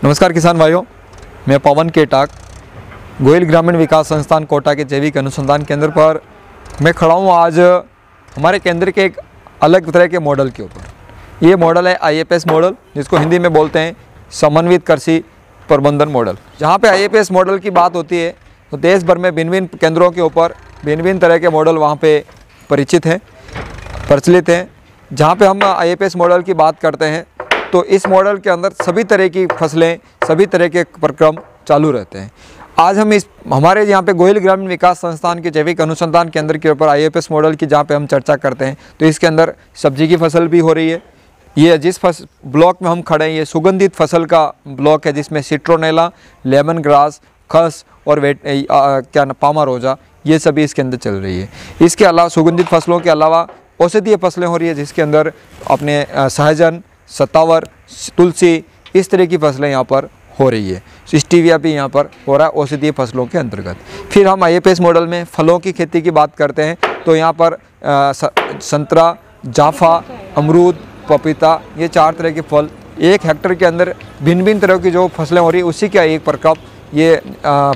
नमस्कार किसान भाइयों, मैं पवन केटाक गोयल ग्रामीण विकास संस्थान कोटा के जैविक अनुसंधान केंद्र पर मैं खड़ा हूँ। आज हमारे केंद्र के एक अलग तरह के मॉडल के ऊपर। ये मॉडल है IFS मॉडल, जिसको हिंदी में बोलते हैं समन्वित कृषि प्रबंधन मॉडल। जहाँ पे IFS मॉडल की बात होती है तो देश भर में भिन्न भिन्न केंद्रों के ऊपर भिन्न भिन्न तरह के मॉडल वहाँ पे प्रचलित हैं। जहाँ पे हम IFS मॉडल की बात करते हैं तो इस मॉडल के अंदर सभी तरह की फसलें, सभी तरह के प्रक्रम चालू रहते हैं। आज हम हमारे यहाँ पे गोयल ग्रामीण विकास संस्थान के जैविक अनुसंधान केंद्र के ऊपर IFS मॉडल की जहाँ पे हम चर्चा करते हैं तो इसके अंदर सब्जी की फसल भी हो रही है। ये जिस ब्लॉक में हम खड़े हैं ये सुगंधित फसल का ब्लॉक है, जिसमें सिट्रोनेला, लेमन ग्रास, खस और पामा रोजा ये सभी इसके अंदर चल रही है। इसके अलावा सुगंधित फसलों के अलावा औषधीय फसलें हो रही है, जिसके अंदर अपने सहजन, सतावर, तुलसी, इस तरह की फसलें यहाँ पर हो रही है। स्टीविया भी यहाँ पर हो रहा है औषधीय फसलों के अंतर्गत। फिर हम IFS मॉडल में फलों की खेती की बात करते हैं तो यहाँ पर संतरा, जाफा, अमरूद, पपीता, ये 4 तरह के फल 1 हेक्टेयर के अंदर भिन्न भिन्न तरह की जो फसलें हो रही है उसी का एक प्रकोप ये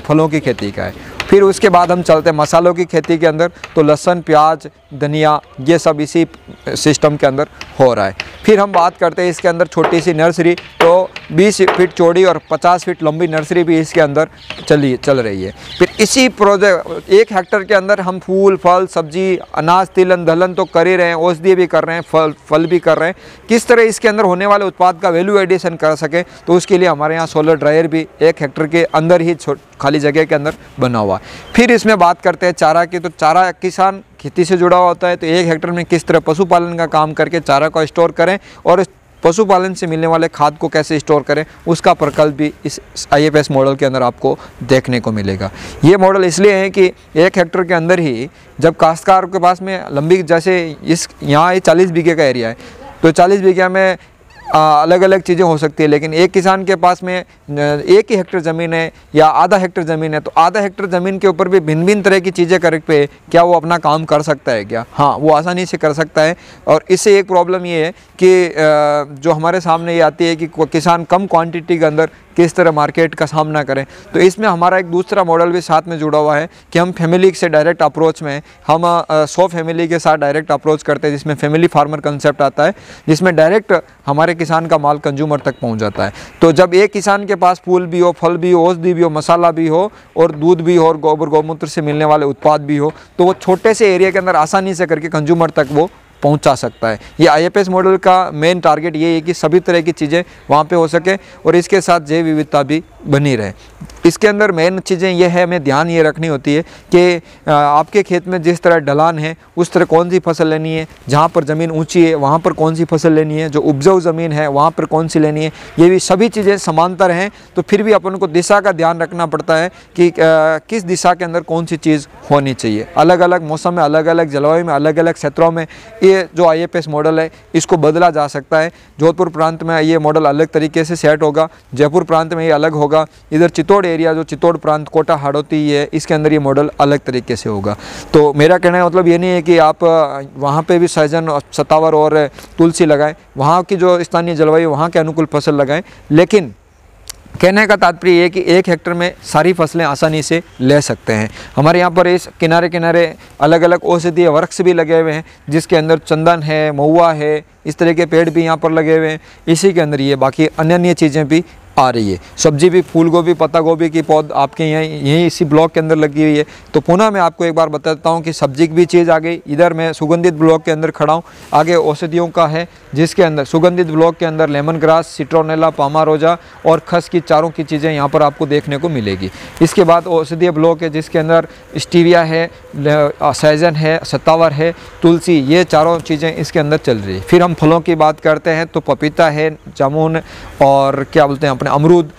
फलों की खेती का है। फिर उसके बाद हम चलते हैं मसालों की खेती के अंदर तो लहसुन, प्याज, धनिया, ये सब इसी सिस्टम के अंदर हो रहा है। फिर हम बात करते हैं इसके अंदर छोटी सी नर्सरी, तो 20 फीट चौड़ी और 50 फीट लंबी नर्सरी भी इसके अंदर चल रही है। फिर इसी प्रोजेक्ट 1 हेक्टेयर के अंदर हम फूल, फल, सब्जी, अनाज, तिलहन, दलहन तो कर ही रहे हैं, औषधि भी कर रहे हैं, फल भी कर रहे हैं। किस तरह इसके अंदर होने वाले उत्पाद का वैल्यू एडिशन कर सके तो उसके लिए हमारे यहाँ सोलर ड्रायर भी 1 हेक्टेयर के अंदर ही खाली जगह के अंदर बना हुआ। फिर इसमें बात करते हैं चारा की, तो चारा किसान खेती से जुड़ा हुआ होता है तो 1 हेक्टेयर में किस तरह पशुपालन का काम करके चारा को स्टोर करें और पशुपालन से मिलने वाले खाद को कैसे स्टोर करें उसका प्रकल्प भी इस IFS मॉडल के अंदर आपको देखने को मिलेगा। ये मॉडल इसलिए है कि 1 हेक्टेयर के अंदर ही जब काश्तकार के पास में लंबी, जैसे यहाँ 40 बीघे का एरिया है तो 40 बीघा में अलग अलग चीज़ें हो सकती है, लेकिन एक किसान के पास में 1 ही हेक्टेयर ज़मीन है या आधा हेक्टेयर ज़मीन है तो आधा हेक्टेयर ज़मीन के ऊपर भी भिन्न भिन्न तरह की चीज़ें करके क्या वो अपना काम कर सकता है क्या? हाँ, वो आसानी से कर सकता है। और इससे एक प्रॉब्लम ये है कि जो हमारे सामने ये आती है कि किसान कम क्वांटिटी के अंदर किस तरह मार्केट का सामना करें, तो इसमें हमारा एक दूसरा मॉडल भी साथ में जुड़ा हुआ है कि हम फैमिली से डायरेक्ट अप्रोच में हम 100 फैमिली के साथ डायरेक्ट अप्रोच करते हैं, जिसमें फैमिली फार्मर कंसेप्ट आता है, जिसमें डायरेक्ट हमारे किसान का माल कंज्यूमर तक पहुंच जाता है। तो जब एक किसान के पास फूल भी हो, फल भी हो, औषधि भी हो, मसाला भी हो और दूध भी हो और गोबर गौमूत्र से मिलने वाले उत्पाद भी हो, तो वो छोटे से एरिया के अंदर आसानी से करके कंज्यूमर तक वो पहुंचा सकता है। ये IFS मॉडल का मेन टारगेट ये है कि सभी तरह की चीज़ें वहाँ पे हो सके और इसके साथ जैव विविधता भी बनी रहे। इसके अंदर मेन चीज़ें ये है, हमें ध्यान ये रखनी होती है कि आपके खेत में जिस तरह ढलान है उस तरह कौन सी फसल लेनी है, जहाँ पर ज़मीन ऊंची है वहाँ पर कौन सी फसल लेनी है, जो उपजाऊ ज़मीन है वहाँ पर कौन सी लेनी है, ये भी सभी चीज़ें समांतर हैं। तो फिर भी अपन को दिशा का ध्यान रखना पड़ता है कि किस दिशा के अंदर कौन सी चीज़ होनी चाहिए। अलग अलग मौसम में, अलग अलग जलवायु में, अलग अलग क्षेत्रों में ये जो IFS मॉडल है इसको बदला जा सकता है। जोधपुर प्रांत में ये मॉडल अलग तरीके से सेट होगा, जयपुर प्रांत में ये अलग होगा, इधर चित्तौड़ एरिया जो चित्तौड़ प्रांत कोटा हाड़ौती है इसके अंदर ये मॉडल अलग तरीके से होगा। तो मेरा कहना है मतलब ये नहीं है कि आप वहाँ पे भी सहजन, सतावर और तुलसी लगाएं, वहाँ की जो स्थानीय जलवायु वहाँ के अनुकूल फसल लगाएं, लेकिन कहने का तात्पर्य ये कि 1 हेक्टेयर में सारी फसलें आसानी से ले सकते हैं। हमारे यहाँ पर इस किनारे किनारे अलग अलग औषधीय वृक्ष भी लगे हुए हैं, जिसके अंदर चंदन है, महुआ है, इस तरह के पेड़ भी यहाँ पर लगे हुए हैं। इसी के अंदर ये बाकी अन्य चीज़ें भी आ रही है। सब्जी भी, फूल गोभी, पत्ता गोभी की पौध आपके यहाँ यहीं इसी ब्लॉक के अंदर लगी हुई है। तो पुनः मैं आपको एक बार बताता हूँ कि सब्जी की भी चीज़ आ गई। इधर मैं सुगंधित ब्लॉक के अंदर खड़ा हूँ, आगे औषधियों का है, जिसके अंदर सुगंधित ब्लॉक के अंदर लेमन ग्रास, सिट्रोनेला, पामा रोजा और खस की चारों की चीज़ें यहाँ पर आपको देखने को मिलेगी। इसके बाद औषधीय ब्लॉक है जिसके अंदर स्टीविया है, सहजन है, सतावर है, तुलसी, ये चारों चीज़ें इसके अंदर चल रही है। फिर हम फलों की बात करते हैं तो पपीता है, जामुन और क्या बोलते हैं अपने अमरूद,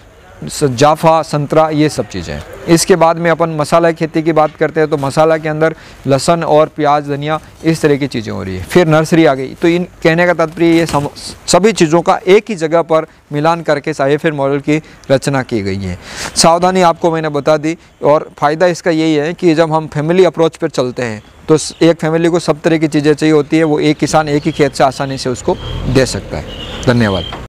जाफा, संतरा, ये सब चीज़ें हैं। इसके बाद में अपन मसाला खेती की बात करते हैं तो मसाला के अंदर लहसुन और प्याज, धनिया, इस तरह की चीज़ें हो रही है। फिर नर्सरी आ गई। तो इन कहने का तात्पर्य ये सभी चीज़ों का एक ही जगह पर मिलान करके IFS मॉडल की रचना की गई है। सावधानी आपको मैंने बता दी और फ़ायदा इसका यही है कि जब हम फैमिली अप्रोच पर चलते हैं तो एक फैमिली को सब तरह की चीज़ें चाहिए होती है, वो एक किसान एक ही खेत से आसानी से उसको दे सकता है। धन्यवाद।